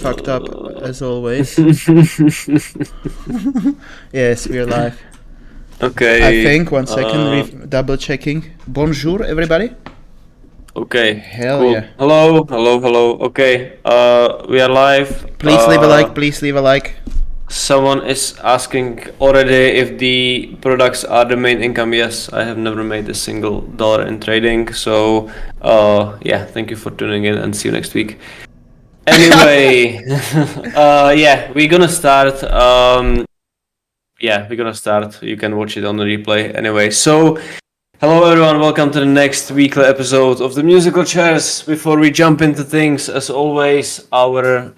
Fucked up as always. Yes, we're live. Okay. I think, one second, double checking. Bonjour, everybody. Okay. Hell cool. yeah. Hello. Okay. We are live. Please leave a like. Someone is asking already if the products are the main income. Yes, I have never made a single dollar in trading. So, yeah, thank you for tuning in and see you next week. Anyway, yeah, we're gonna start. You can watch it on the replay. Anyway, so hello everyone, welcome to the next weekly episode of the Musical Chairs. Before we jump into things, as always, our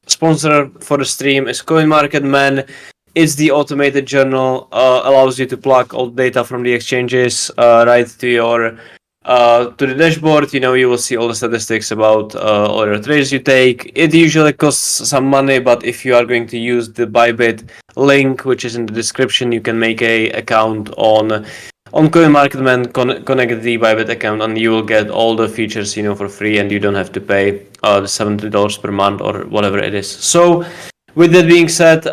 sponsor for the stream is CoinMarketMan. It's the automated journal, allows you to plug all data from the exchanges right to your to the dashboard. You will see all the statistics about all your trades you take. It usually costs some money, but if you are going to use the Bybit link, which is in the description, you can make a account on CoinMarketMan, connect the Bybit account, and you will get all the features for free, and you don't have to pay the $70 per month or whatever it is. So with that being said,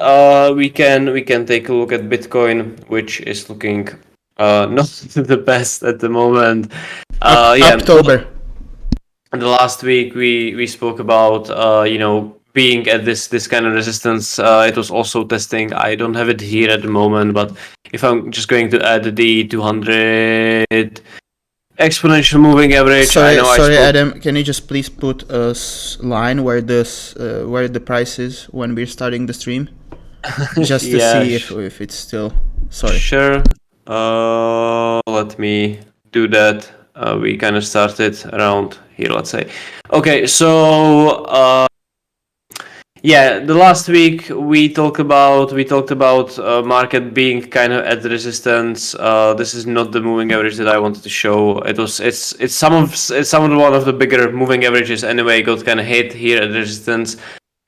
we can take a look at Bitcoin, which is looking not the best at the moment. October. The last week we spoke about being at this kind of resistance. It was also testing. I don't have it here at the moment, but if I'm just going to add the 200 exponential moving average. Sorry, Adam. Can you just please put a line where the price is when we're starting the stream, just to see if it's still. Sorry. Sure. Let me do that. We kind of started around here, let's say. Okay, so the last week we talked about market being kind of at resistance. This is not the moving average that I wanted to show. It's some of one of the bigger moving averages anyway. Got kind of hit here at resistance.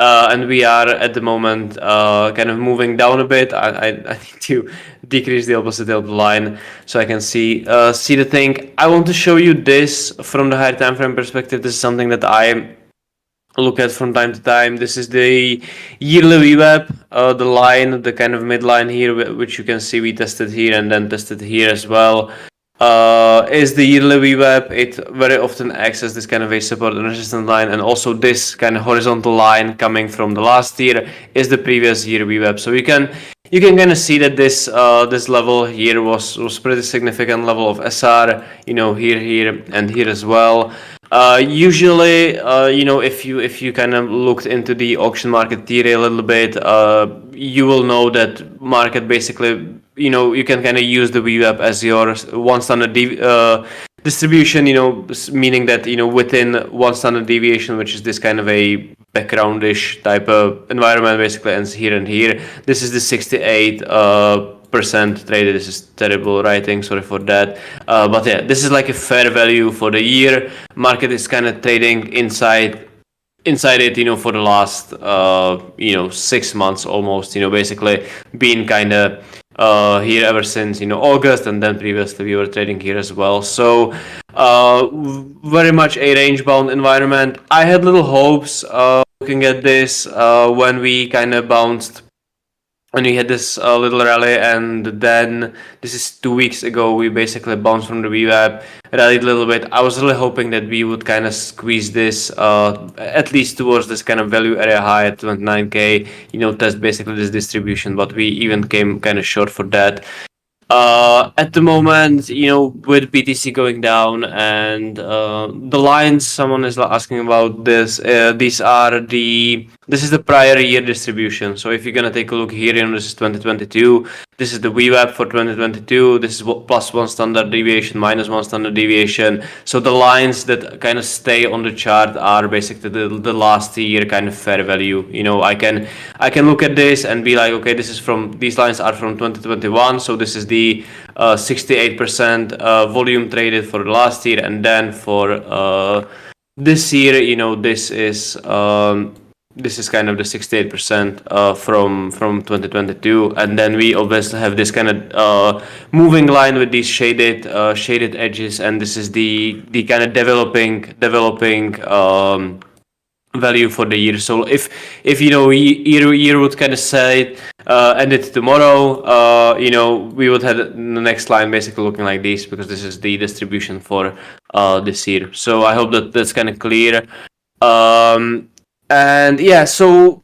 And we are at the moment kind of moving down a bit. I need to decrease the opposite of the line so I can see the thing. I want to show you this from the higher time frame perspective. This is something that I look at from time to time. This is the yearly VWAP, the line, the kind of midline here, which you can see we tested here and then tested here as well. Is the yearly VWAP. It very often acts as this kind of a support and resistance line, and also this kind of horizontal line coming from the last year is the previous year VWAP. So you can kind of see that this level here was pretty significant level of SR. Here and here as well. Usually, if you kind of looked into the auction market theory a little bit, you will know that market basically, you can kind of use the VWAP as your one standard distribution, meaning that, within one standard deviation, which is this kind of a backgroundish type of environment, basically ends here and here. This is the 68% traded. This is terrible writing, sorry for that. But yeah, this is like a fair value for the year. Market is kind of trading inside it, for the last 6 months almost, basically been kind of here ever since August, and then previously we were trading here as well. So very much a range bound environment. I had little hopes looking at this when we kind of bounced, when we had this little rally, and then this is 2 weeks ago, we basically bounced from the VWAP, rallied a little bit. I was really hoping that we would kind of squeeze this at least towards this kind of value area high at 29k, test basically this distribution, but we even came kind of short for that. At the moment, with BTC going down and the lines, someone is asking about this. This is the prior year distribution. So if you're gonna take a look here, this is 2022. This is the VWAP for 2022. This is plus one standard deviation, minus one standard deviation. So the lines that kind of stay on the chart are basically the last year kind of fair value. I can look at this and be like, okay, these lines are from 2021. So this is the 68% volume traded for the last year, and then for this year, this is kind of the 68% from 2022, and then we obviously have this kind of moving line with these shaded edges, and this is the kind of developing value for the year. So if year would kind of say end it tomorrow, we would have the next line basically looking like this, because this is the distribution for this year. So I hope that that's kind of clear. And yeah, so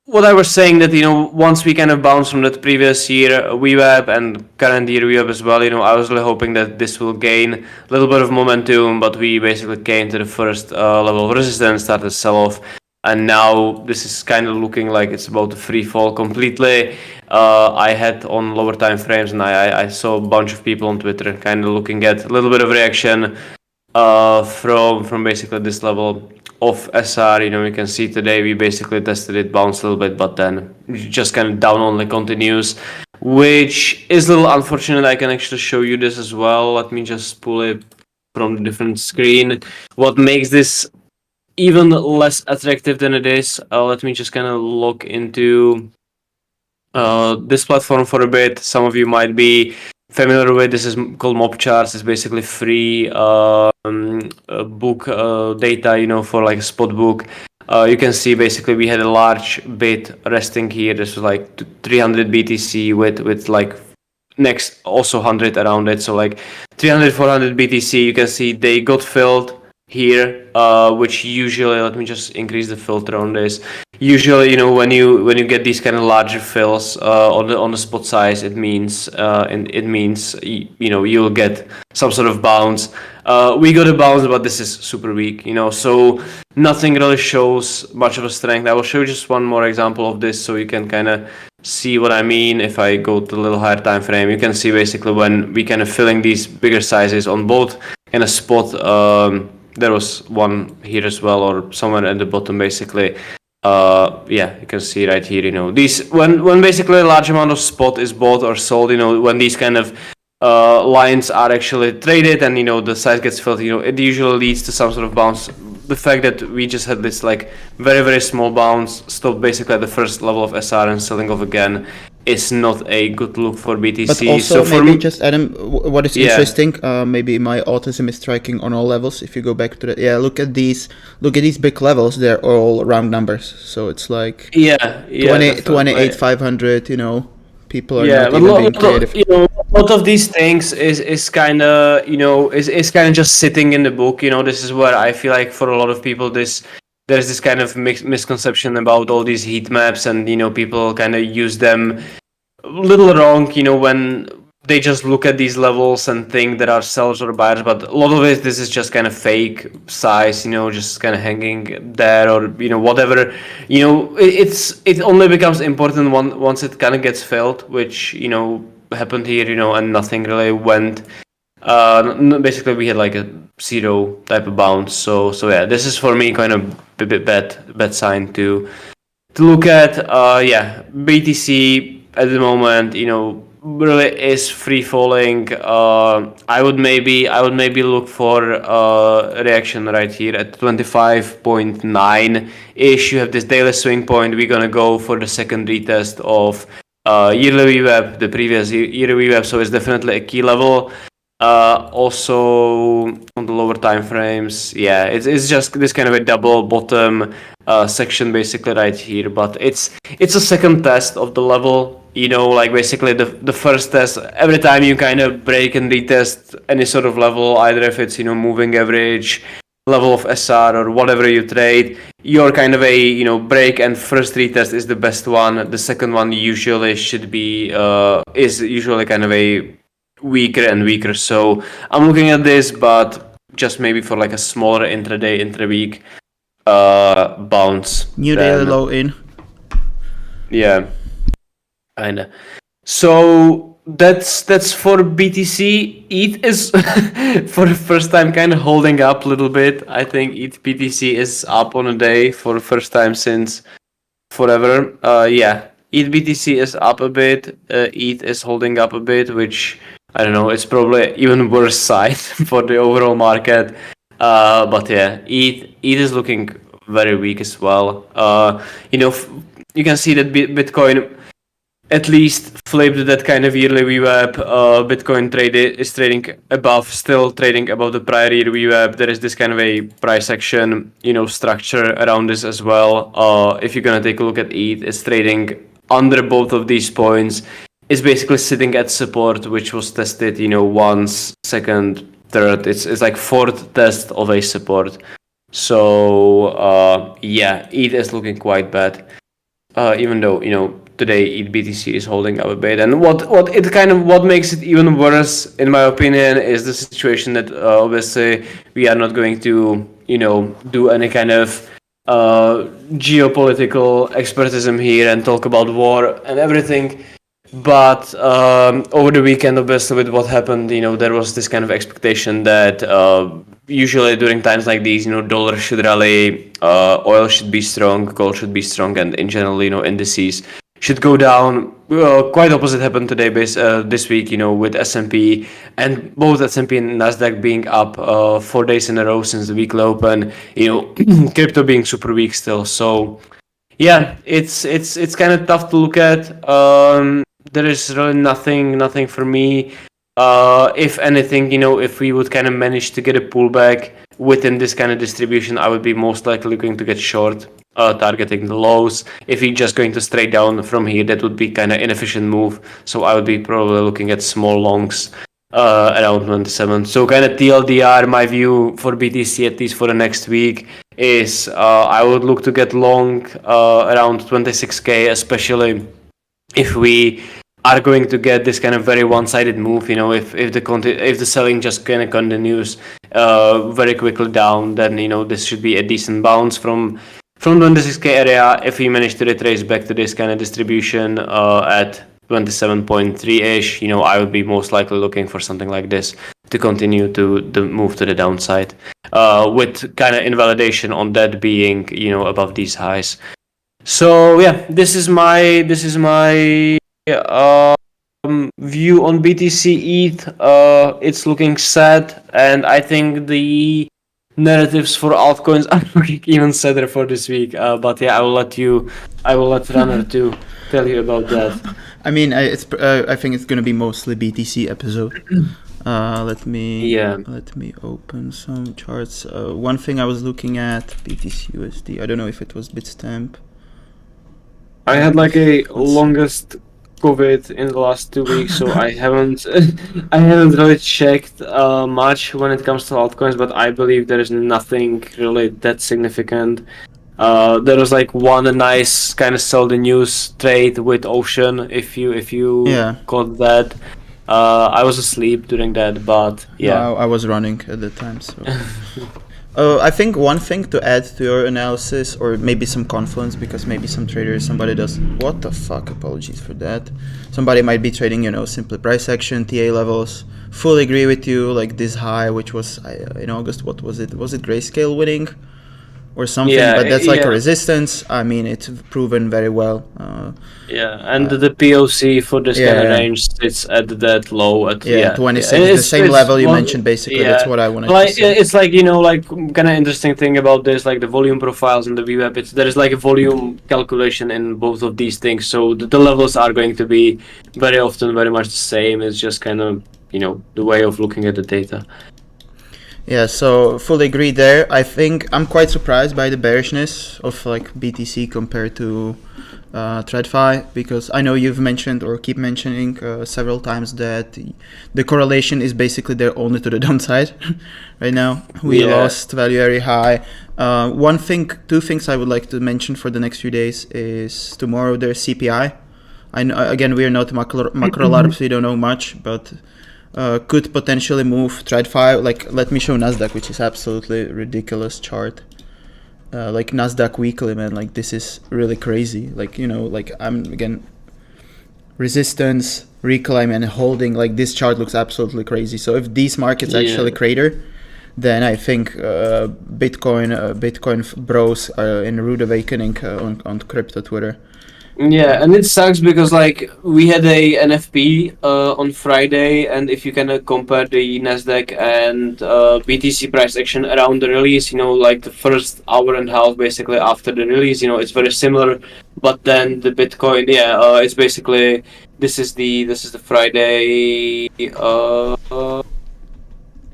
what I was saying that, once we kind of bounce from that previous year VWAP and current year VWAP as well, I was really hoping that this will gain a little bit of momentum, but we basically came to the first level of resistance, started sell off, and now this is kind of looking like it's about to free fall completely. I had on lower time frames, and I saw a bunch of people on Twitter kind of looking at a little bit of reaction from basically this level of SR. You can see today we basically tested it, bounced a little bit, but then just kind of down only continues, which is a little unfortunate. I can actually show you this as well. Let me just pull it from a different screen. What makes this even less attractive than it is, let me just kind of look into this platform for a bit. Some of you might be familiar with this. Is called Mob Charts. It's basically free book data, for like a spot book. You can see basically we had a large bid resting here. This was like 300 BTC with like next also 100 around it. So like 300, 400 BTC. You can see they got filled here, which usually, let me just increase the filter on this. Usually, when you get these kind of larger fills on the spot size, it means you'll get some sort of bounce. We got a bounce, but this is super weak, so nothing really shows much of a strength. I will show you just one more example of this, so you can kind of see what I mean. If I go to a little higher time frame, you can see basically when we kind of filling these bigger sizes on both in a spot. There was one here as well, or somewhere at the bottom, basically. You can see right here, these when basically a large amount of spot is bought or sold, when these kind of lines are actually traded and the size gets filled, it usually leads to some sort of bounce. The fact that we just had this like very, very small bounce, stopped basically at the first level of SR and selling off again, is not a good look for BTC. But also, so maybe just Adam, what is interesting, maybe my autism is striking on all levels. If you go back to the look at these big levels. They're all round numbers, so it's like 28, 500. People are not even being creative. A lot of these things is kind of is kind of just sitting in the book. This is where I feel like for a lot of people there's this kind of misconception about all these heat maps, and people kind of use them a little wrong. When they just look at these levels and think there are sellers or buyers, but a lot of this is just kind of fake size, just kind of hanging there, or whatever. It only becomes important once it kind of gets filled, which happened here, and nothing really went. Basically we had like a zero type of bounce. So yeah, this is for me kind of a bit bad sign to look at. BTC at the moment, really is free falling. I would maybe look for reaction right here at 25.9 ish. You have this daily swing point. We're gonna go for the second retest of yearly VWAP, the previous yearly VWAP, so it's definitely a key level. Also on the lower time frames, it's just this kind of a double bottom section basically right here, but it's a second test of the level. Like basically the first test, every time you kind of break and retest any sort of level, either if it's moving average, level of SR, or whatever you trade, your kind of a break and first retest is the best one. The second one usually should be is usually kind of a weaker and weaker. So I'm looking at this, but just maybe for like a smaller intraday, intra-week bounce. New daily low in. Yeah, kinda. So that's for BTC. ETH is for the first time kind of holding up a little bit. I think ETH BTC is up on a day for the first time since forever. ETH BTC is up a bit. ETH is holding up a bit, which I don't know. It's probably even worse side for the overall market. But yeah, ETH is looking very weak as well. You can see that Bitcoin at least flipped that kind of yearly VWAP. Bitcoin is still trading above the prior year VWAP. There is this kind of a price action, structure around this as well. If you're gonna take a look at ETH, it's trading under both of these points. It's basically sitting at support, which was tested, once, second, third. It's like fourth test of a support. So ETH is looking quite bad. Even though today ETH BTC is holding up a bit, and what makes it even worse, in my opinion, is the situation that obviously we are not going to do any kind of geopolitical expertism here and talk about war and everything. But over the weekend, obviously, with what happened, there was this kind of expectation that usually during times like these, dollar should rally, oil should be strong, gold should be strong, and in general, indices should go down. Quite opposite happened today, this week, with S&P, and both S&P and Nasdaq being up 4 days in a row since the weekly open. Crypto being super weak still. So yeah, it's kind of tough to look at. There is really nothing for me. If anything, if we would kind of manage to get a pullback within this kind of distribution, I would be most likely going to get short, targeting the lows. If you're just going to straight down from here, that would be kind of inefficient move. So I would be probably looking at small longs around 27. So kind of TLDR, my view for BTC, at least for the next week, is I would look to get long around 26k, especially if we are going to get this kind of very one-sided move. If the selling just kind of continues very quickly down, then this should be a decent bounce from 26k area. If we manage to retrace back to this kind of distribution at 27.3-ish, I would be most likely looking for something like this to continue to move to the downside, with kind of invalidation on that being above these highs. So yeah, this is my view on BTC ETH. It's looking sad, and I think the narratives for altcoins are looking even sadder for this week. But yeah, I will let Runner to tell you about that. I mean, I think it's gonna be mostly BTC episode. Let me open some charts. One thing I was looking at, BTC USD. I don't know if it was Bitstamp. I had like a longest COVID in the last 2 weeks, so I haven't really checked much when it comes to altcoins, but I believe there is nothing really that significant. There was like one nice kind of sell the news trade with Ocean, if you caught that. I was asleep during that, but yeah. No, I was running at the time, so. I think one thing to add to your analysis, or maybe some confluence, because maybe some traders, somebody does, what the fuck, apologies for that. Somebody might be trading, simply price action, TA levels. Fully agree with you, like this high, which was in August, what was it? Was it Grayscale winning or something? Yeah, but that's like a resistance. I mean, it's proven very well. And the POC for this kind of range sits at that low at 26, the same level you mentioned. Basically, that's what I wanted to say. It's like kind of interesting thing about this, like the volume profiles and the VWAP. There is like a volume calculation in both of these things, so the levels are going to be very often very much the same. It's just kind of the way of looking at the data. Yeah, so fully agree there. I think I'm quite surprised by the bearishness of like BTC compared to TradFi, because I know you've mentioned or keep mentioning several times that the correlation is basically there only to the downside. Right now we lost value very high. Two things I would like to mention for the next few days is tomorrow there's CPI. I know, again, we are not macro larps, we don't know much, but could potentially move TradFi. Like, let me show Nasdaq, which is absolutely ridiculous chart. Like Nasdaq weekly, man, like this is really crazy. Like, like I'm again, resistance, reclaim, and holding. Like this chart looks absolutely crazy. So if these markets actually crater, then I think Bitcoin bros are in rude awakening on crypto Twitter. Yeah, and it sucks because like we had a NFP on Friday, and if you kind of compare the Nasdaq and BTC price action around the release, like the first hour and a half basically after the release, it's very similar. But then the Bitcoin, it's basically this is the Friday.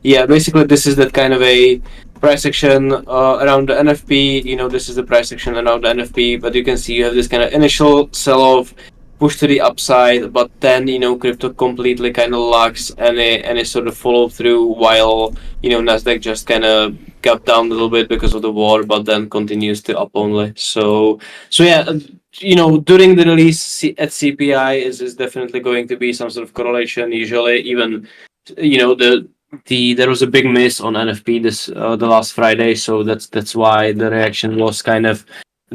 Basically this is that kind of a price action around the NFP. This is the price action around the NFP, but you can see you have this kind of initial sell-off, push to the upside, but then crypto completely kind of lacks any sort of follow through, while Nasdaq just kind of got down a little bit because of the war, but then continues to up only. During the release at CPI is definitely going to be some sort of correlation. Usually, even there was a big miss on NFP the last Friday, so that's why the reaction was kind of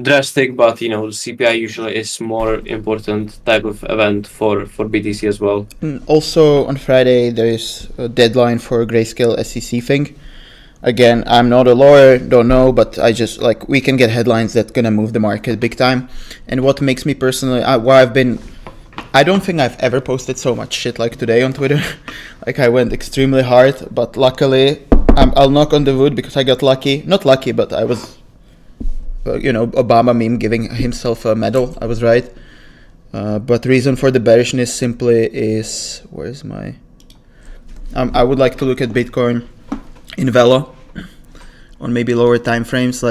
drastic. But the CPI usually is more important type of event for BTC as well. Also on Friday there is a deadline for Grayscale SEC thing. Again, I'm not a lawyer, don't know, but I just we can get headlines that gonna move the market big time. And what makes me personally, I don't think I've ever posted so much shit like today on Twitter. I went extremely hard, but luckily, I'll knock on the wood because I got lucky. Not lucky, but I was, Obama meme giving himself a medal. I was right. But the reason for the bearishness simply is, where's my... I would like to look at Bitcoin in Velo on maybe lower time frames.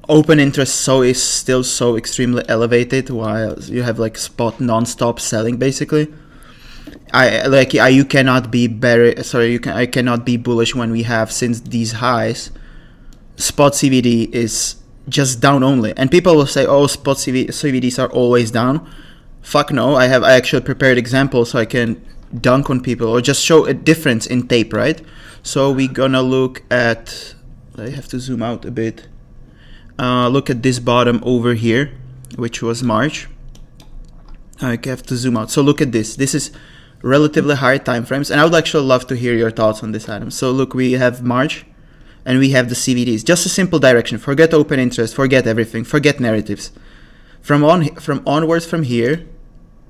Open interest is still so extremely elevated, while you have spot non-stop selling basically. I cannot be bullish when we have, since these highs, spot CVD is just down only, and people will say, oh, spot CVDs are always down. Fuck no, I actually prepared examples so I can dunk on people or just show a difference in tape, right? So we're gonna look at, I have to zoom out a bit. Look at this bottom over here, which was March. I have to zoom out. So look at this. This is relatively high time frames, and I would actually love to hear your thoughts on this item. So look, we have March, and we have the CVDs. Just a simple direction. Forget open interest. Forget everything. Forget narratives. From onwards from here,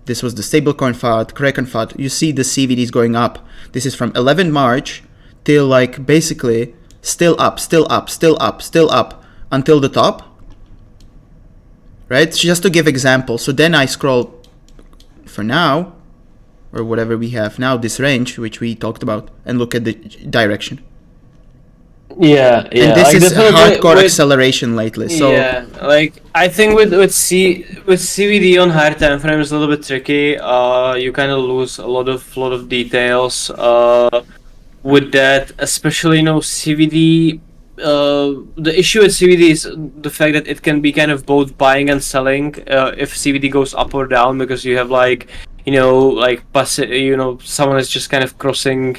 this was the stablecoin FUD, Kraken FUD. You see the CVDs going up. This is from 11 March till basically still up, still up, still up, still up until the top. Right? Just to give examples. So then I scroll for now, or whatever we have now, this range, which we talked about, and look at the direction. Yeah. And this is hardcore acceleration lately. So yeah, I think with CVD on higher time frame is a little bit tricky. You kind of lose a lot of details. With that, especially CVD. The issue with CVD is the fact that it can be kind of both buying and selling if CVD goes up or down, because you have someone is just kind of crossing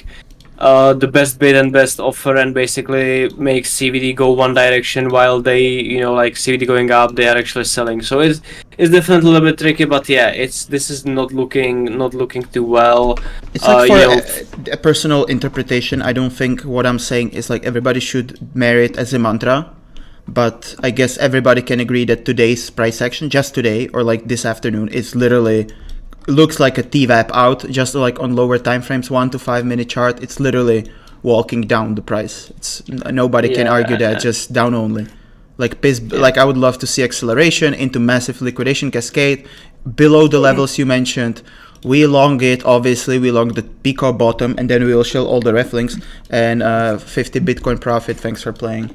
the best bid and best offer and basically makes CVD go one direction, while they CVD going up, they are actually selling. So it's definitely a little bit tricky, but yeah, this is not looking too well. It's for a personal interpretation. I don't think what I'm saying is everybody should marry it as a mantra, but I guess everybody can agree that today's price action, just today or this afternoon, is literally looks like a TVAP out, just on lower time frames, 1 to 5 minute chart. It's literally walking down the price. It's nobody can argue that, just down only. I would love to see acceleration into massive liquidation cascade below the levels you mentioned. We long it, obviously. We long the peak or bottom, and then we will show all the ref links and 50 Bitcoin profit. Thanks for playing.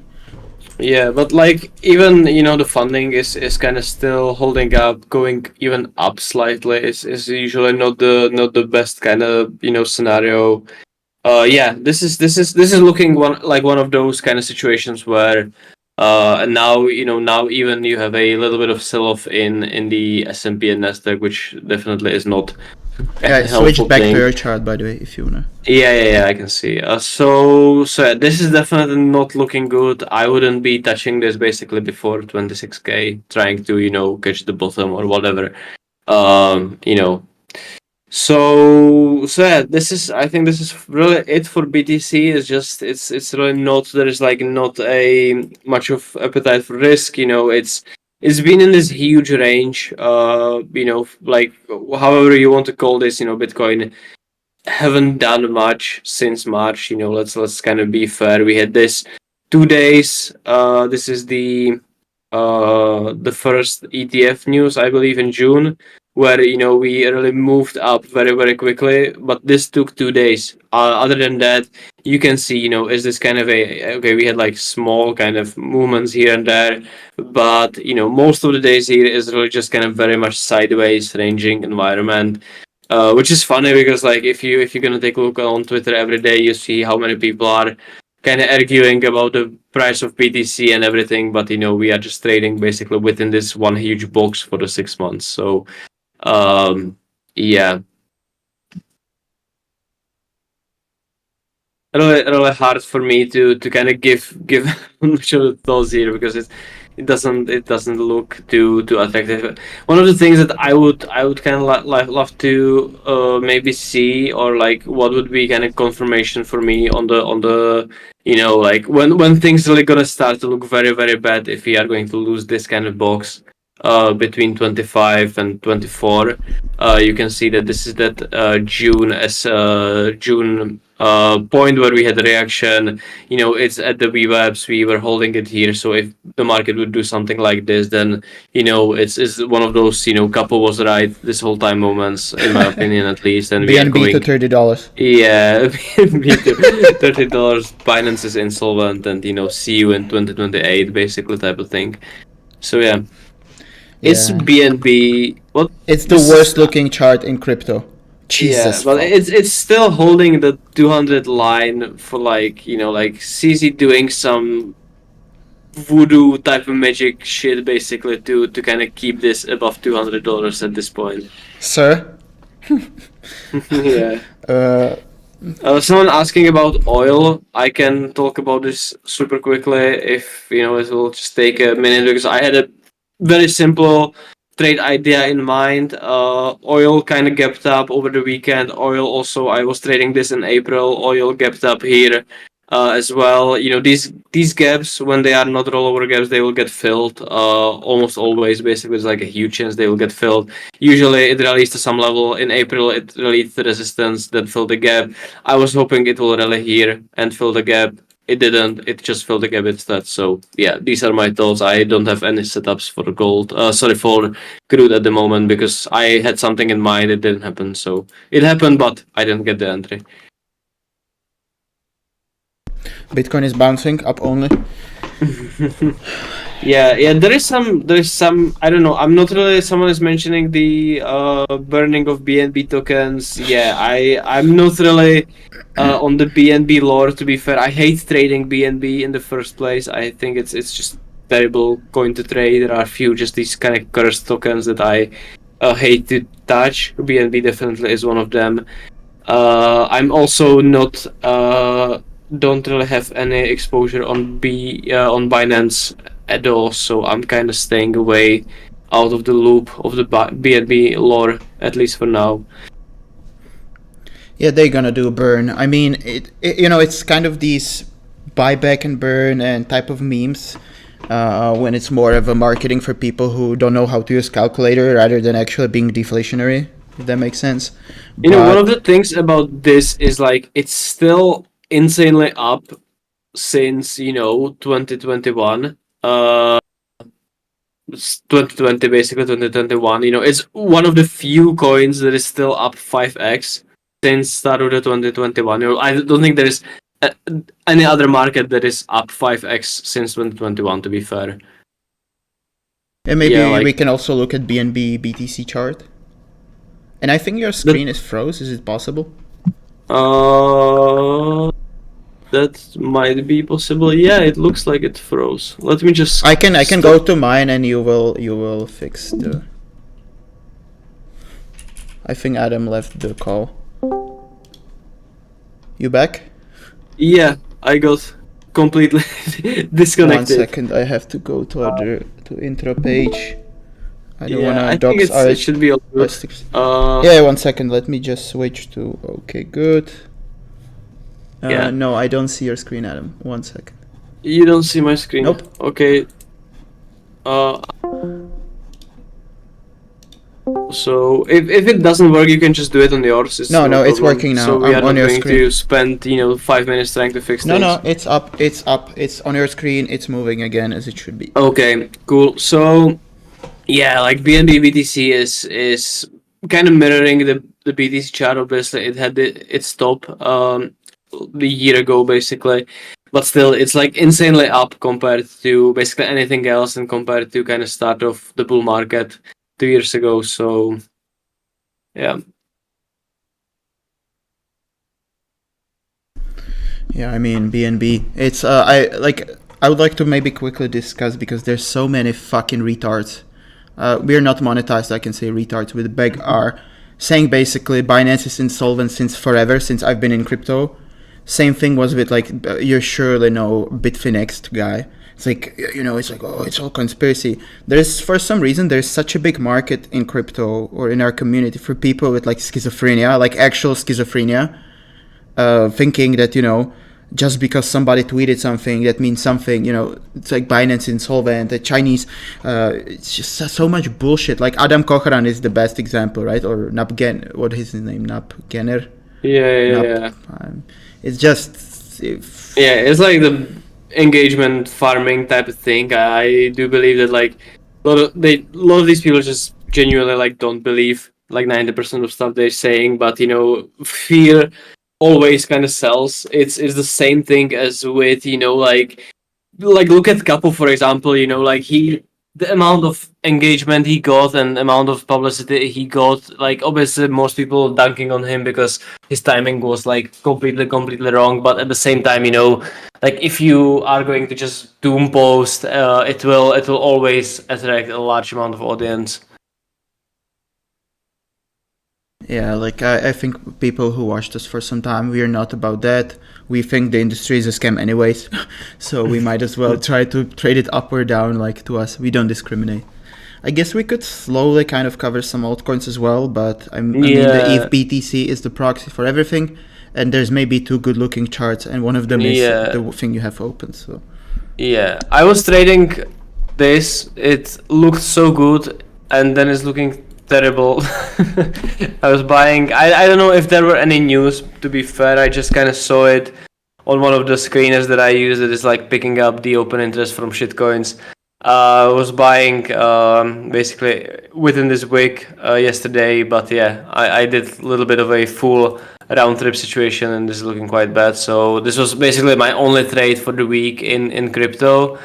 Yeah, but even the funding is kind of still holding up, going even up slightly. Is usually not the best kind of scenario. This is looking one of those kind of situations where and now even you have a little bit of sell off in the S&P and Nasdaq, which definitely is not. Yeah, switch back to your chart, by the way, if you wanna. Yeah, I can see. So this is definitely not looking good. I wouldn't be touching this basically before 26K, trying to catch the bottom or whatever. So yeah, I think this is really it for BTC. It's really not, there is not a much of appetite for risk. It's it's been in this huge range. Like however you want to call this, Bitcoin haven't done much since March. Let's kind of be fair. We had this 2 days. This is the first ETF news, I believe, in June, where we really moved up very, very quickly. But this took 2 days. Other than that, you can see, is this kind of we had like small kind of movements here and there, but most of the days here is really just kind of very much sideways ranging environment. Which is funny because like if you're gonna take a look on Twitter every day, you see how many people are kind of arguing about the price of BTC and everything, but we are just trading basically within this one huge box for the 6 months. So yeah, really hard for me to kind of give much of the thoughts here because it doesn't look too attractive. One of the things that I would kind of love to maybe see, or like what would be kind of confirmation for me on the like when things really gonna start to look very, very bad, if we are going to lose this kind of box between 25 and 24. You can see that this is that June point where we had a reaction. It's at the VWAPs. We were holding it here. So if the market would do something like this, then it's one of those couple was right this whole time moments, in my opinion, at least. And we are going to $30. Yeah, BNB to $30. Binance is insolvent, and see you in 2028, basically, type of thing. So yeah. It's BNB. What? It's the worst looking chart in crypto. Jesus. Yeah, but it's still holding the 200 line for like CZ doing some voodoo type of magic shit, basically to kind of keep this above $200 at this point. Sir. Yeah. Someone asking about oil. I can talk about this super quickly if it will just take a minute, because I had a very simple trade idea in mind. Oil kind of gapped up over the weekend. Oil also, I was trading this in April. Oil gapped up here as well. These gaps, when they are not rollover gaps, they will get filled. Almost always, basically, there's like a huge chance they will get filled. Usually it rallies to some level. In April, it rallied the resistance, then filled the gap. I was hoping it will rally here and fill the gap. It didn't. It just filled the gap instead. So yeah, these are my thoughts. I don't have any setups for gold. For crude at the moment, because I had something in mind. It didn't happen. So it happened, but I didn't get the entry. Bitcoin is bouncing up only. Yeah. There is some. I don't know. I'm not really. Someone is mentioning the burning of BNB tokens. Yeah, I'm not really on the BNB lore. To be fair, I hate trading BNB in the first place. I think it's just terrible coin to trade. There are a few just these kind of cursed tokens that I hate to touch. BNB definitely is one of them. I'm also not. Don't really have any exposure on Binance at all, so I'm kind of staying away out of the loop of the BNB lore, at least for now. Yeah, they're gonna do a burn. I mean, it's kind of these buyback and burn and type of memes when it's more of a marketing for people who don't know how to use calculator rather than actually being deflationary, if that makes sense. One of the things about this is like it's still insanely up since 2021. 2020, basically 2021. It's one of the few coins that is still up 5x since start of the 2021. I don't think there is any other market that is up 5x since 2021, to be fair. And maybe we can also look at BNB BTC chart. And I think your screen is froze. Is it possible? That might be possible. Yeah, it looks like it froze. Let me just. I can go to mine and you will fix the. I think Adam left the call. You back? Yeah, I got completely disconnected. 1 second, I have to go to intro page. I don't wanna I docs think it should be all good. Yeah, 1 second. Let me just switch to. Okay, good. Yeah. No, I don't see your screen, Adam. 1 second. You don't see my screen? Nope. Okay. So if it doesn't work, you can just do it on yours. It's no, no it's problem. working now. So we are on not your going screen. to spend 5 minutes trying to fix things. No, it's up. It's on your screen. It's moving again as it should be. Okay, cool. So yeah, like BNB BTC is kind of mirroring the BTC chart. Obviously, it had its top the year ago basically, but still it's like insanely up compared to basically anything else and compared to kind of start of the bull market 2 years ago. So yeah. Yeah, I mean BNB. It's I would like to maybe quickly discuss because there's so many fucking retards. We're not monetized. I can say retards with a big R, saying basically Binance is insolvent since forever, since I've been in crypto. Same thing was with like you surely know Bitfinex guy. It's like it's like it's all conspiracy. There's for some reason there's such a big market in crypto or in our community for people with like schizophrenia, like actual schizophrenia, thinking that just because somebody tweeted something that means something. It's like Binance insolvent, the Chinese. It's just so much bullshit. Like Adam Kocharan is the best example, right? Or what is his name? Genner. Yeah. It's just it's like the engagement farming type of thing. I do believe that like a lot of these people just genuinely like don't believe like 90% of stuff they're saying, but fear always kind of sells. It's the same thing as with like look at Capo for example. Like the amount of engagement he got and amount of publicity he got, like obviously most people dunking on him because his timing was like completely wrong, but at the same time like if you are going to just doom post, it will always attract a large amount of audience. Yeah, like I think people who watched us for some time, we are not about that. We think the industry is a scam anyways, so we might as well try to trade it up or down. Like to us, we don't discriminate. I guess we could slowly kind of cover some altcoins as well, but I mean the ETH BTC is the proxy for everything, and there's maybe two good-looking charts, and one of them is the thing you have open. So yeah, I was trading this. It looked so good, and then it's looking terrible. I was buying. I don't know if there were any news. To be fair, I just kind of saw it on one of the screeners that I use. That is like picking up the open interest from shitcoins. I was buying basically within this week yesterday, but yeah, I did a little bit of a full round trip situation, and this is looking quite bad. So this was basically my only trade for the week in crypto.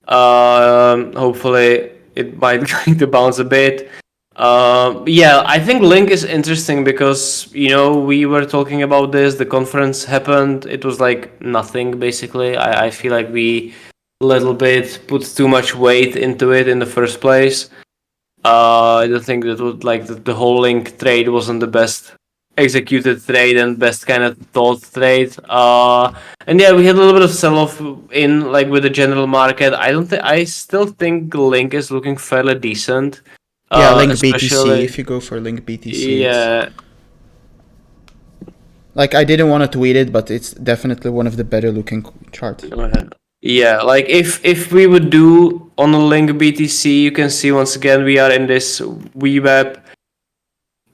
Hopefully it might going to bounce a bit. Yeah, I think Link is interesting because we were talking about this. The conference happened. It was like nothing basically. I feel like we little bit put too much weight into it in the first place. I don't think that would like the whole Link trade wasn't the best executed trade and best kind of thought trade. And yeah, we had a little bit of sell off in like with the general market. I still think Link is looking fairly decent. Yeah, Link BTC. If you go for Link BTC, yeah. Like I didn't want to tweet it, but it's definitely one of the better looking charts. Yeah, like if we would do on a Link BTC, you can see once again we are in this VWAP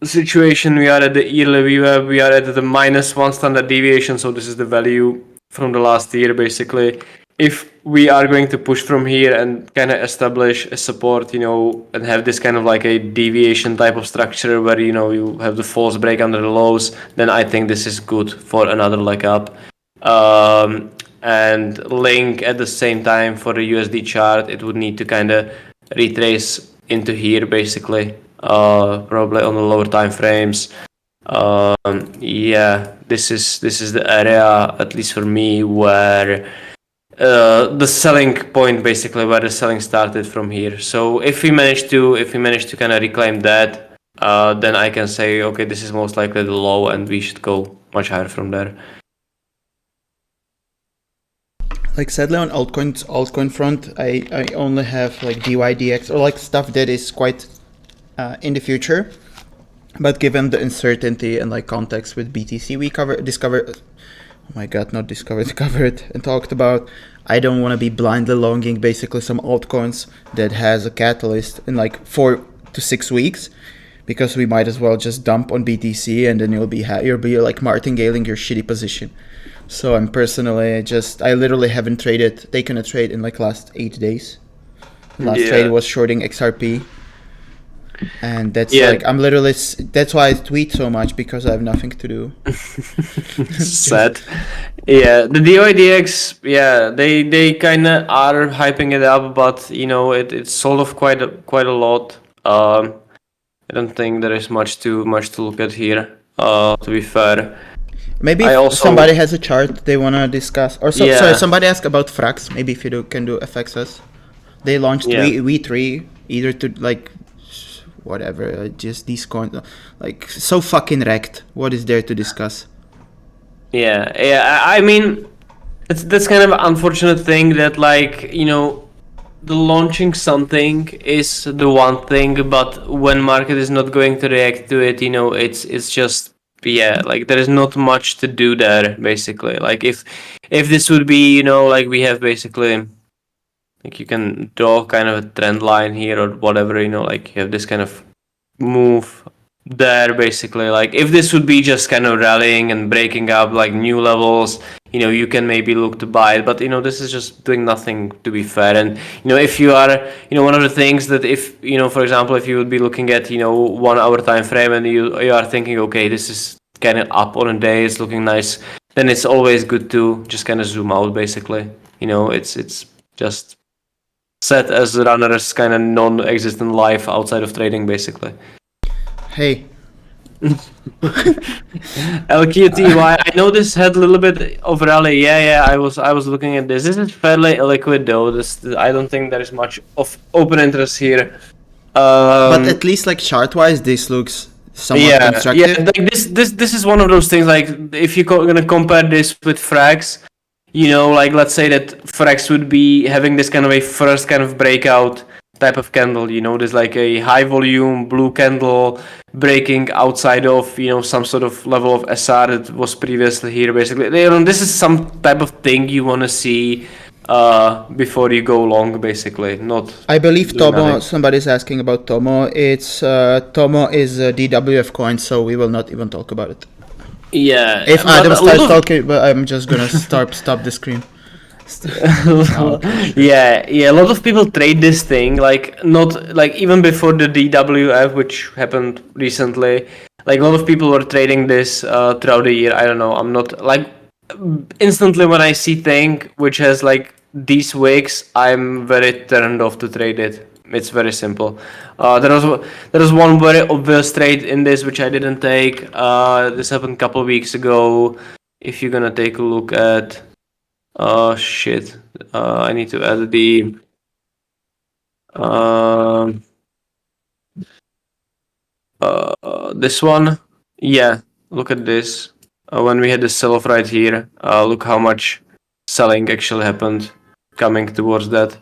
situation. We are at the yearly VWAP. We are at the -1 standard deviation. So this is the value from the last year, basically. If we are going to push from here and kind of establish a support, and have this kind of like a deviation type of structure where you have the false break under the lows, then I think this is good for another leg up. And Link at the same time for the USD chart, it would need to kind of retrace into here basically, probably on the lower time frames. Yeah, this is the area, at least for me, where the selling point basically, where the selling started from here. So if we manage to kind of reclaim that, then I can say okay, this is most likely the low, and we should go much higher from there. Like sadly on altcoin front, I only have like DYDX or like stuff that is quite in the future. But given the uncertainty and like context with BTC, we discovered and talked about. I don't want to be blindly longing basically some altcoins that has a catalyst in like 4 to 6 weeks, because we might as well just dump on BTC and then you'll be like martingaling your shitty position. So I'm personally I literally haven't taken a trade in like last 8 days. Last trade was shorting XRP. And that's like, that's why I tweet so much, because I have nothing to do. Sad. Yeah, the DOIDX, they kind of are hyping it up, but it's sold off quite a lot. I don't think there is much to look at here, to be fair. Maybe somebody has a chart they want to discuss. Or sorry, somebody asked about Frax. Maybe if you can do FXS. They launched V3 either to like whatever, just these coins, like so fucking wrecked. What is there to discuss? Yeah. I mean, that's kind of an unfortunate thing that, like, the launching something is the one thing, but when market is not going to react to it, it's just like there is not much to do there basically. Like if this would be, like we have basically. Like you can draw kind of a trend line here or whatever, like you have this kind of move there basically. Like if this would be just kind of rallying and breaking up like new levels, you can maybe look to buy it. But this is just doing nothing, to be fair. And if you are, one of the things that if for example, if you would be looking at 1 hour time frame and you are thinking, okay, this is kind of up on a day, it's looking nice, then it's always good to just kind of zoom out basically. It's just set as runner's kind of non-existent life outside of trading, basically. Hey. LQTY, I know this had a little bit of rally. Yeah, I was looking at this. This is fairly illiquid though. I don't think there is much of open interest here. But at least like chart-wise, this looks somewhat constructive. Yeah, like this is one of those things. Like if you're gonna compare this with Frax. Like let's say that Frax would be having this kind of a first kind of breakout type of candle. There's like a high volume blue candle breaking outside of some sort of level of SR that was previously here. Basically, this is some type of thing you want to see before you go long. Basically, not. I believe Tomo. Somebody's asking about Tomo. It's Tomo is a DWF coin, so we will not even talk about it. Yeah. If Adam starts talking, but I'm just gonna stop the screen. Yeah. A lot of people trade this thing, like not like even before the DWF, which happened recently. Like a lot of people were trading this throughout the year. I don't know. I'm not like instantly when I see thing which has like these wicks, I'm very turned off to trade it. It's very simple. There was one very obvious trade in this which I didn't take. This happened a couple of weeks ago. If you're gonna take a look at, shit, I need to add the. This one, yeah. Look at this. When we had the sell-off right here, look how much selling actually happened, coming towards that.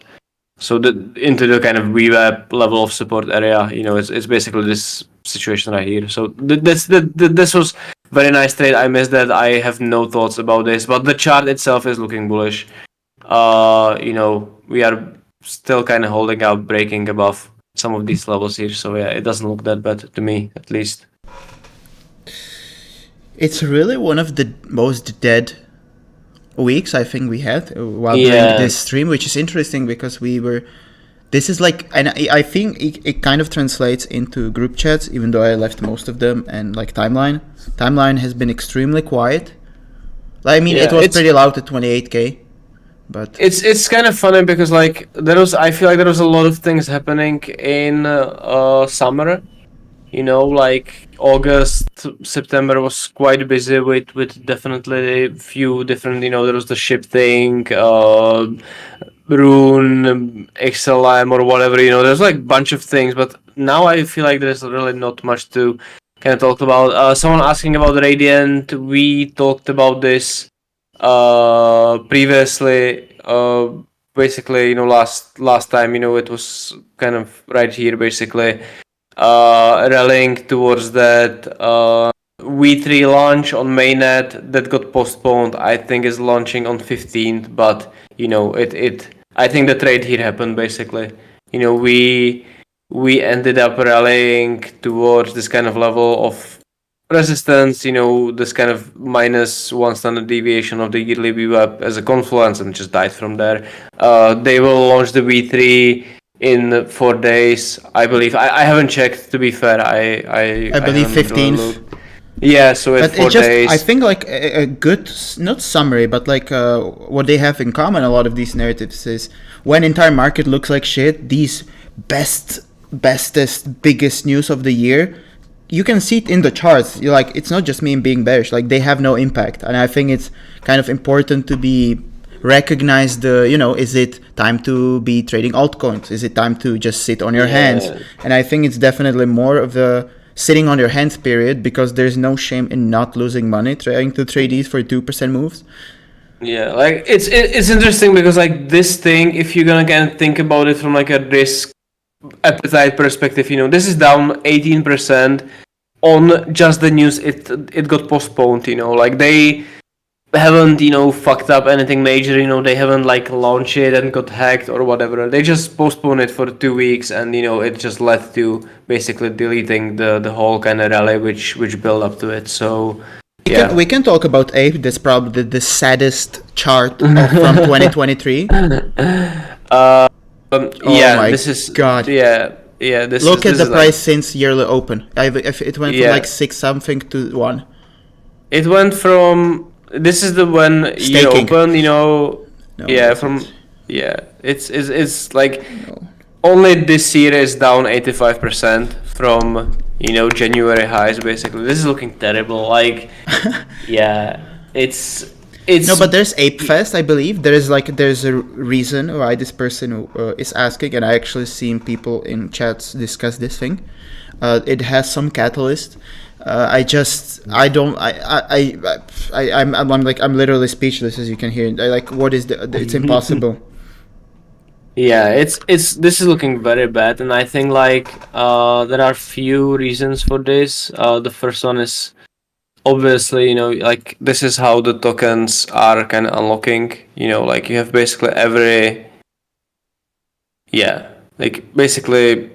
So into the kind of VWAP level of support area, it's basically this situation right here. So this was very nice trade. I missed that. I have no thoughts about this, but the chart itself is looking bullish. We are still kind of holding out, breaking above some of these levels here. So yeah, it doesn't look that bad to me, at least. It's really one of the most dead weeks I think we had while doing this stream, which is interesting because this is like, and I think it kind of translates into group chats, even though I left most of them, and like timeline has been extremely quiet. I mean, it was pretty loud at 28k, but it's kind of funny because like I feel like there was a lot of things happening in summer. Like August, September was quite busy with definitely a few different, there was the ship thing, Rune, XLM or whatever, there's like a bunch of things, but now I feel like there's really not much to kind of talk about. Someone asking about Radiant, we talked about this previously, basically, last time, it was kind of right here, basically. Rallying towards that V3 launch on mainnet that got postponed. I think is launching on 15th, but I think the trade here happened basically. We we ended up rallying towards this kind of level of resistance, this kind of minus one standard deviation of the yearly VWAP as a confluence, and just died from there. They will launch the V3 in 4 days, I believe. I haven't checked, to be fair. I believe 15th. Yeah, so it's 4 days. I think like a good, not summary, but like what they have in common, a lot of these narratives is when entire market looks like shit, these bestest, biggest news of the year, you can see it in the charts. You're like, it's not just me being bearish, like they have no impact. And I think it's kind of important to be recognize is it time to be trading altcoins? Is it time to just sit on your hands? And I think it's definitely more of the sitting on your hands period, because there's no shame in not losing money trying to trade these for 2% moves. Yeah, like it's interesting because like this thing, if you're gonna kind of think about it from like a risk appetite perspective, this is down 18% on just the news. It got postponed, like they haven't fucked up anything major, they haven't like launched it and got hacked or whatever. They just postponed it for 2 weeks, and it just led to basically deleting the whole kind of rally which built up to it. So yeah, we can talk about Ape. That's probably the saddest chart from 2023. This is God. Yeah. Look at the price since yearly open. It went from like 6 something to 1. It went from. This is the one you open, It's like only this year is down 85% from January highs. Basically, this is looking terrible. Like, it's no, but there's Ape Fest, I believe. There's a reason why this person is asking, and I actually seen people in chats discuss this thing. It has some catalyst. I'm literally speechless, as you can hear. What is it's impossible. Yeah, this is looking very bad, and I think there are few reasons for this. The first one is obviously, this is how the tokens are kind of unlocking. You have basically basically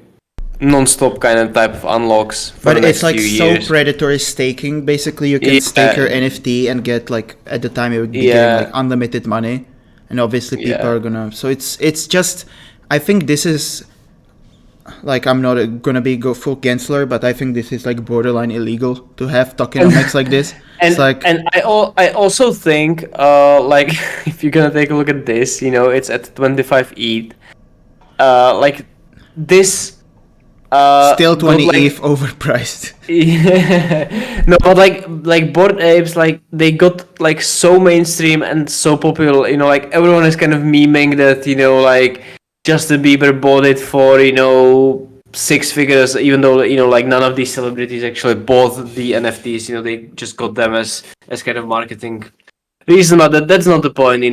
non-stop kind of type of unlocks for but the next it's like few so years. Predatory staking. Basically, you can stake your NFT and get at the time you would be getting unlimited money, and obviously people are gonna. So it's just, I think this is I'm not gonna go full Gensler, but I think this is borderline illegal to have tokenomics like this. And I also think if you're gonna take a look at this, it's at 25 ETH. This. Still 20 ETH overpriced. Yeah. No, but Bored Apes, they got so mainstream and so popular. Everyone is kind of memeing that Justin Bieber bought it for 6 figures, even though none of these celebrities actually bought the NFTs. They just got them as kind of marketing reason. But that's not the point.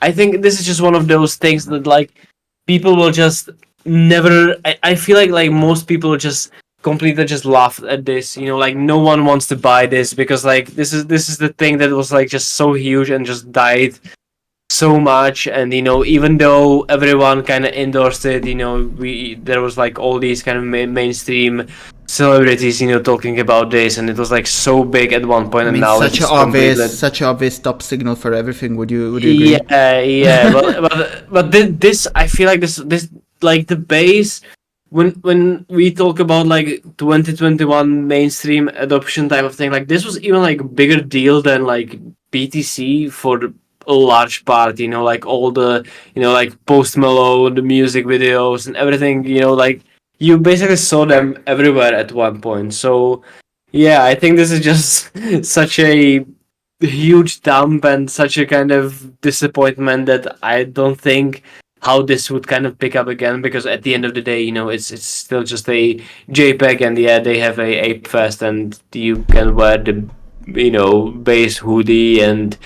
I think this is just one of those things that people will just never. I feel like most people just completely just laugh at this. No one wants to buy this because this is the thing that was just so huge and just died so much. And even though everyone kind of endorsed it, there was all these kind of mainstream celebrities talking about this, and it was so big at one point. And now such an obvious top signal for everything. Would you agree? Yeah. but this, I feel like this the base, when we talk about 2021 mainstream adoption type of thing, this was even bigger deal than BTC for a large part. All the Post Malone, the music videos and everything. You basically saw them everywhere at one point. So yeah, I think this is just such a huge dump and such a kind of disappointment that I don't think how this would kind of pick up again, because at the end of the day, it's still just a JPEG, and they have a Ape Fest, and you can wear the base hoodie and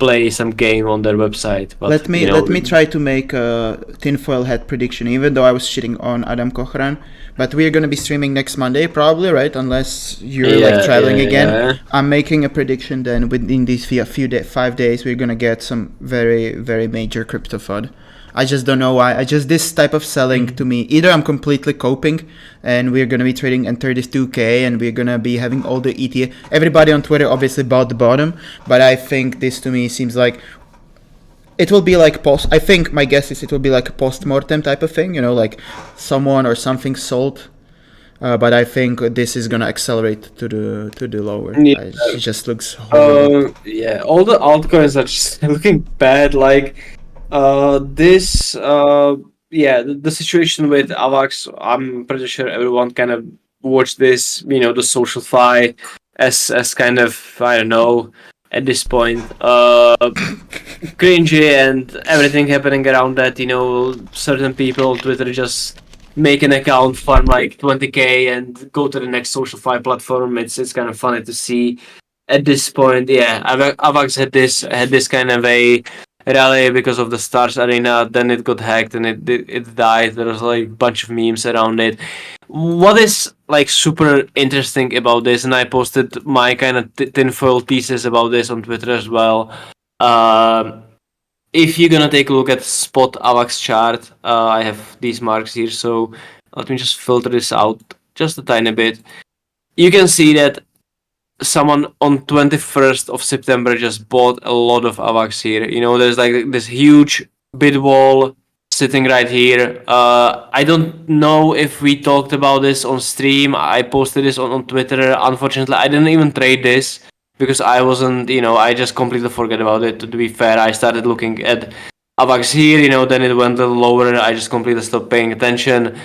play some game on their website. But, let me try to make a tinfoil hat prediction, even though I was shitting on Adam Kochran. But we're going to be streaming next Monday, probably, right? Unless you're traveling again. Yeah. I'm making a prediction then within these 5 days, we're going to get some very, very major crypto FUD. I just don't know why. This type of selling to me, either I'm completely coping and we're going to be trading under this 2K and we're going to be having all the ETF. Everybody on Twitter obviously bought the bottom, but I think this to me seems like it will be like I think my guess is it will be like a post-mortem type of thing, like someone or something sold. But I think this is gonna accelerate to the lower. Yeah. It just looks horrible. Yeah, all the altcoins are just looking bad. Like this, the situation with AVAX, I'm pretty sure everyone kind of watched this. The social fi as kind of, I don't know, at this point, cringy and everything happening around that. Certain people on Twitter just make an account, farm like 20k, and go to the next social fi platform. It's kind of funny to see at this point. Yeah, Avax had this kind of a rally because of the Stars Arena. Then it got hacked and it died. There was like a bunch of memes around it. What is like super interesting about this, and I posted my kind of tinfoil thesis about this on Twitter as well. If you're gonna take a look at spot AVAX chart, I have these marks here, so let me just filter this out just a tiny bit. You can see that someone on 21st of September just bought a lot of AVAX here. There's like this huge bid wall sitting right here. I don't know if we talked about this on stream. I posted this on Twitter. Unfortunately, I didn't even trade this, because I wasn't, I just completely forgot about it. To be fair, I started looking at AVAX here, then it went a little lower. I just completely stopped paying attention.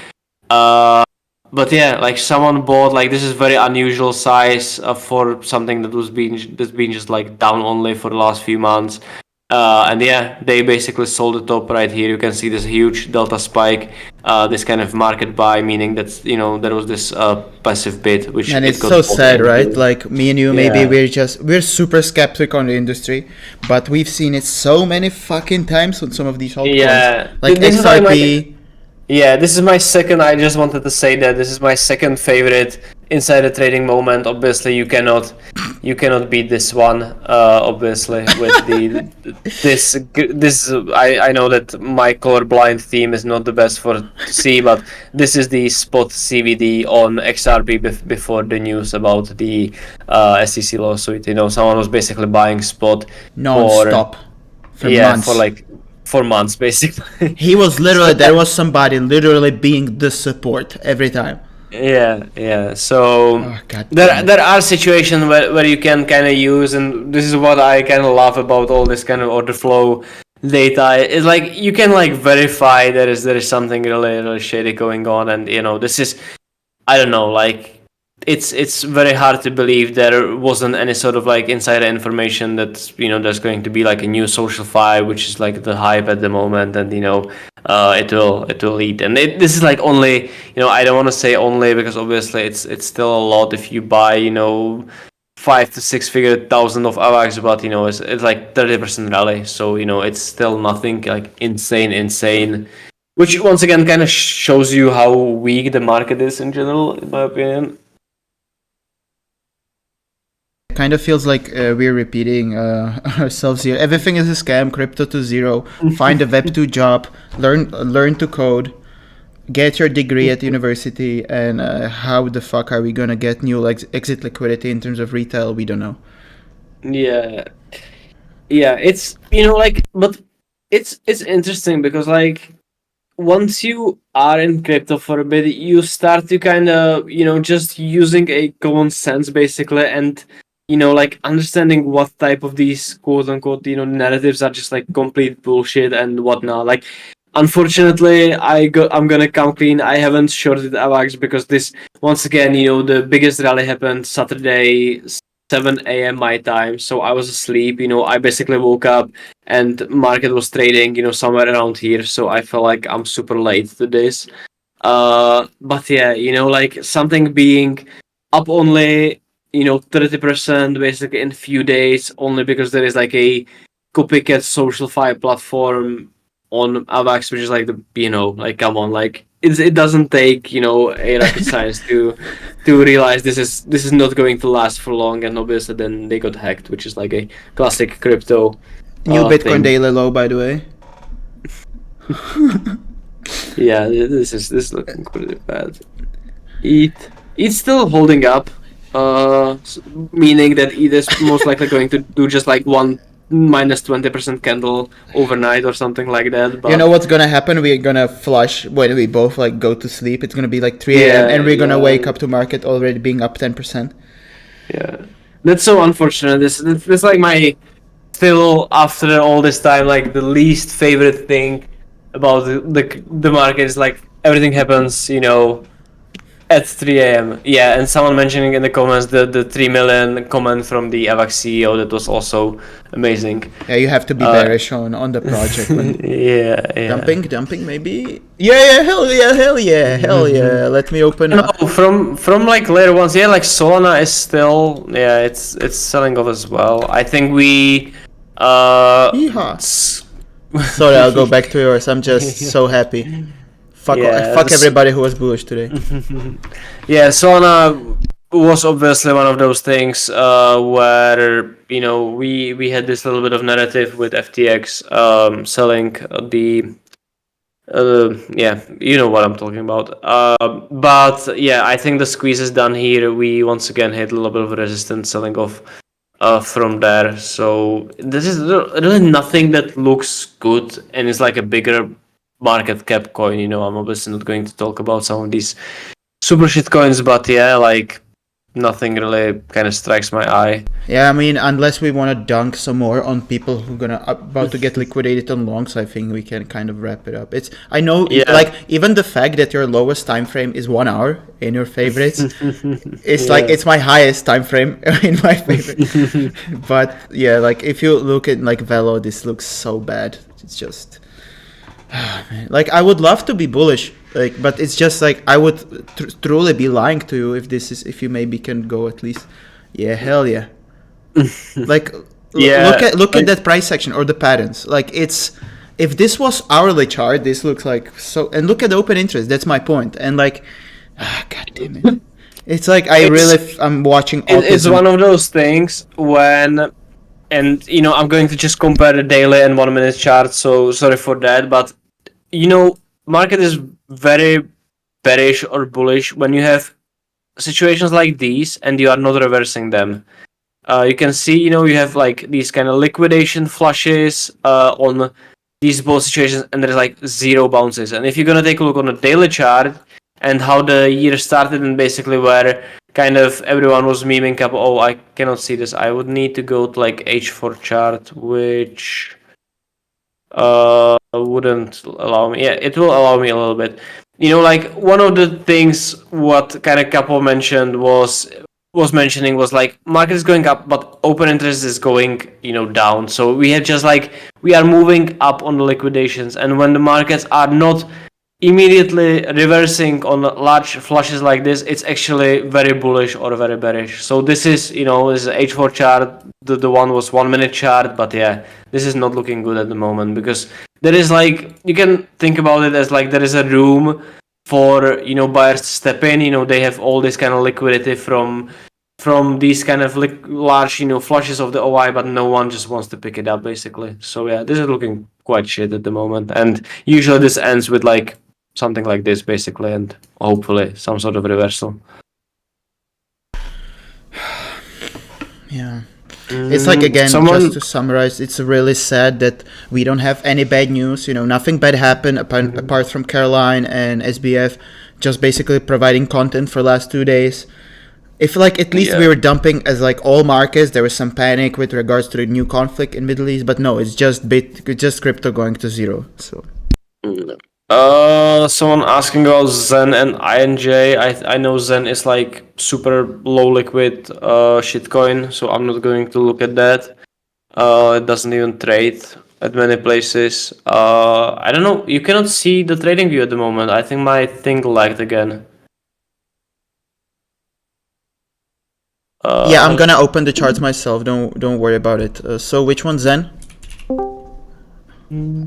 But yeah, like someone bought, like this is very unusual size for something that's been just like down only for the last few months. And yeah, they basically sold the top right here. You can see this huge delta spike, this kind of market buy, meaning that there was this passive bid, which and it's so sad, right? Like me and you, maybe we're super skeptic on the industry, but we've seen it so many fucking times on some of these altcoins. Yeah, like XRP. Yeah, this is my second. I just wanted to say that this is my second favorite insider trading moment. Obviously, you cannot beat this one. Obviously, with this. I know that my colorblind theme is not the best to see, but this is the spot CVD on XRP before the news about the SEC lawsuit. Someone was basically buying spot non-stop for months. For months, basically. He was literally, there was somebody literally being the support every time. Yeah. So there are situations where you can kind of use, and this is what I kind of love about all this kind of order flow data. It's like you can like verify there is something really shady going on, and this is, I don't know, like it's very hard to believe there wasn't any sort of like insider information that there's going to be like a new social fi, which is like the hype at the moment, and it will lead. And this is like only, I don't want to say only, because obviously it's still a lot if you buy 5 to 6 figure thousand of AVAX, but it's like 30% rally, so it's still nothing like insane, which once again kind of shows you how weak the market is in general, in my opinion. Kind of feels like we're repeating ourselves here. Everything is a scam. Crypto to zero. Find a Web2 job. Learn to code. Get your degree at university. And how the fuck are we gonna get new exit liquidity in terms of retail? We don't know. Yeah. It's but it's interesting because like once you are in crypto for a bit, you start to kind of just using a common sense basically, and like understanding what type of these quote unquote narratives are just like complete bullshit and whatnot. Like unfortunately, I'm gonna come clean. I haven't shorted AVAX because this, once again, the biggest rally happened Saturday 7 a.m. my time, so I was asleep. I basically woke up and market was trading somewhere around here, so I felt like I'm super late to this. But yeah, like something being up only 30% basically in a few days, only because there is like a copycat social fi platform on AVAX, which is like like come on, like it doesn't take a rocket science to realize this is not going to last for long, and obviously then they got hacked, which is like a classic crypto new Bitcoin thing. daily low, by the way. Yeah, this is looking pretty bad. It's still holding up, meaning that it is most likely going to do just like one minus 20% candle overnight or something like that. But you know what's gonna happen? We're gonna flush when we both like go to sleep. It's gonna be like 3 a.m. and we're gonna wake up to market already being up 10%. Yeah, that's so unfortunate. This like my still after all this time like the least favorite thing about the market is like everything happens, at 3 a.m. Yeah, and someone mentioning in the comments the 3 million comment from the AVAX CEO, that was also amazing. Yeah, you have to be bearish on the project. Yeah. Dumping maybe? Yeah, hell yeah. Let me open. No, from like later ones, yeah, like Solana is still, yeah, it's selling off as well. I think we Sorry, I'll go back to yours. I'm just so happy. Fuck everybody who was bullish today. Yeah, Solana was obviously one of those things where we had this little bit of narrative with FTX selling the you know what I'm talking about. But yeah, I think the squeeze is done here. We once again hit a little bit of resistance selling off from there. So this is really nothing that looks good and is like a bigger market cap coin. I'm obviously not going to talk about some of these super shit coins, but yeah, like nothing really kind of strikes my eye. Yeah, I mean, unless we want to dunk some more on people who are about to get liquidated on longs, I think we can kind of wrap it up. Like even the fact that your lowest time frame is 1 hour in your favorites, it's like it's my highest time frame in my favorite. But yeah, like if you look at like Velo, this looks so bad. It's just. Man. Like I would love to be bullish, but it's just like I would truly be lying to you if you maybe can go at least. Yeah, hell yeah. Like look at that price section or the patterns. Like if this was hourly chart, this looks like so. And look at the open interest. That's my point. And like, god damn it. It's like I'm watching. It's one of those things when. And, I'm going to just compare the daily and 1 minute chart, so sorry for that. But, market is very bearish or bullish when you have situations like these and you are not reversing them. You can see, you have like these kind of liquidation flushes on these both situations, and there's like 0 bounces. And if you're going to take a look on the daily chart and how the year started and basically where kind of everyone was memeing up, oh, I cannot see this. I would need to go to like H4 chart, which wouldn't allow me. Yeah, it will allow me a little bit. Like one of the things what kind of couple mentioned was like market is going up, but open interest is going, down. So we have just like we are moving up on the liquidations, and when the markets are not immediately reversing on large flushes like this, it's actually very bullish or very bearish. So this is, this is H4 chart. The one was 1 minute chart, but yeah, this is not looking good at the moment because there is like, you can think about it as like there is a room for, buyers to step in. They have all this kind of liquidity from these kind of large, flushes of the OI, but no one just wants to pick it up basically. So yeah, this is looking quite shit at the moment. And usually this ends with like something like this basically, and hopefully some sort of reversal. Yeah. It's like, again, just to summarize, it's really sad that we don't have any bad news. Nothing bad happened apart from Caroline and SBF just basically providing content for last 2 days. If like at least we were dumping as like all markets, there was some panic with regards to the new conflict in Middle East, but no, it's just crypto going to 0. So. Someone asking about Zen and INJ. I know Zen is like super low liquid shitcoin, so I'm not going to look at that. It doesn't even trade at many places. I don't know. You cannot see the trading view at the moment. I think my thing lagged again. Yeah, I'm gonna open the charts myself. Don't worry about it. So which one, Zen?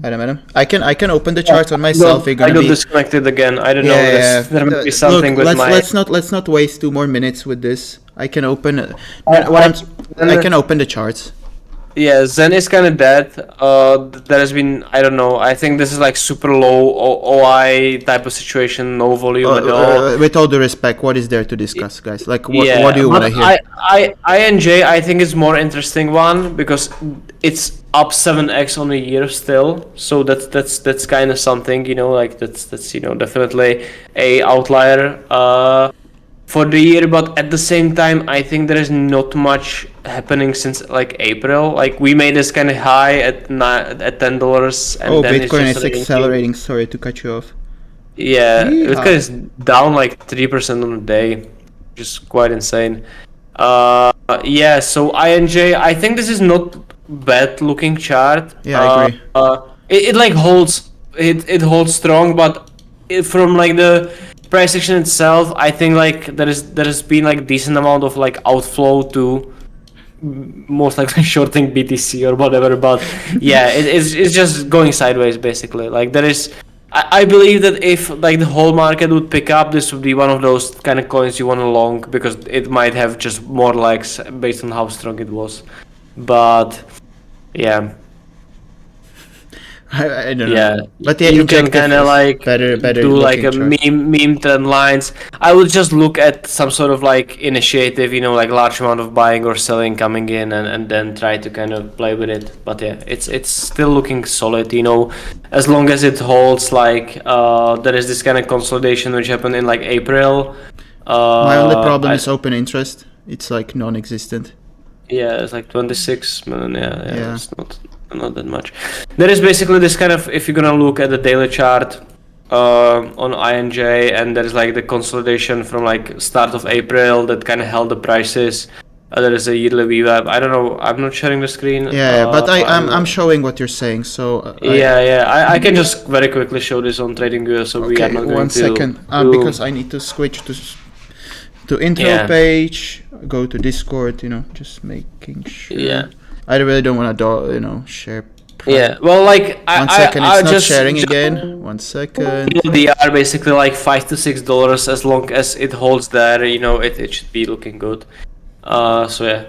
Adam. I can open the charts on myself. I got disconnected again. I don't know. There might be something with my. Let's not waste 2 more minutes with this. I can open. I can open the charts. Yeah, Zen is kind of dead. There has been, I don't know. I think this is like super low OI type of situation, no volume at all. With all due respect, what is there to discuss, guys? Like, what do you want to hear? INJ, I think is more interesting one because it's up 7x on a year still. So that's kind of something, you know, like that's definitely a outlier for the year. But at the same time, I think there is not much happening since like April. Like we made this kind of high at $10, and then Bitcoin it's is accelerating. Sorry to cut you off. Yeah, Bitcoin is down like 3% on a day, which is quite insane. Yeah, so INJ, I think this is not bad looking chart. Yeah, I agree. It like holds holds strong, but from like the price action itself, I think like there has been like decent amount of like outflow to most likely shorting BTC or whatever. But yeah, it's just going sideways basically. Like there is. I believe that if like the whole market would pick up, this would be one of those kind of coins you want to long because it might have just more legs based on how strong it was. But yeah. I don't know. Yeah, but you can kind of like better do like a meme trend lines. I would just look at some sort of like initiative, you know, like large amount of buying or selling coming in, and then try to kind of play with it. But yeah, it's still looking solid, you know, as long as it holds. Like there is this kind of consolidation which happened in like April. My only problem is open interest. It's like non-existent. Yeah, it's like 26 million. Yeah. It's not that much. There is basically this kind of, if you're gonna look at the daily chart on INJ, and there's like the consolidation from like start of April that kind of held the prices. There is a yearly VWAP. I don't know. I'm not sharing the screen. Yeah, but I'm showing what you're saying. So I can just very quickly show this on TradingView. So we are not going 1 second, because I need to switch to intro page. Go to Discord. You know, just making sure. Yeah. I really don't want to, share. Yeah, well, like 1 second, it's not sharing again. 1 second. They are basically like $5 to $6 as long as it holds there. You know, it should be looking good. So yeah,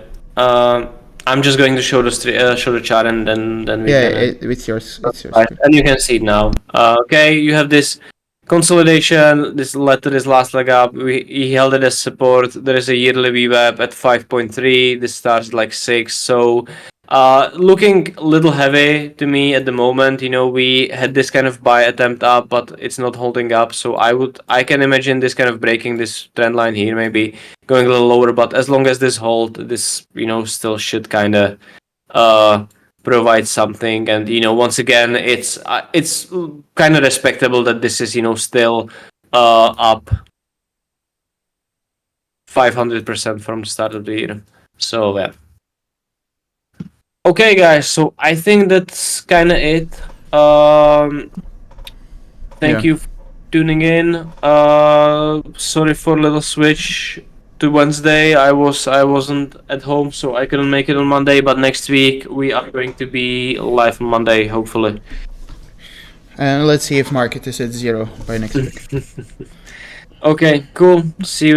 I'm just going to show the chart and then we it's yours. Right. And you can see it now. Okay, you have this consolidation. This led to this last leg up. He held it as support. There is a yearly VWAP at 5.3. This starts like 6. So looking a little heavy to me at the moment. You know, we had this kind of buy attempt up, but it's not holding up. So I can imagine this kind of breaking this trend line here, maybe going a little lower. But as long as this hold, this still should kind of provide something. And once again, it's kind of respectable that this is still up 500% from the start of the year. So yeah. Okay, guys. So I think that's kind of it. Thank you for tuning in. Sorry for a little switch to Wednesday. I wasn't at home, so I couldn't make it on Monday. But next week we are going to be live on Monday, hopefully. And let's see if market is at 0 by next week. Okay, cool. See you next.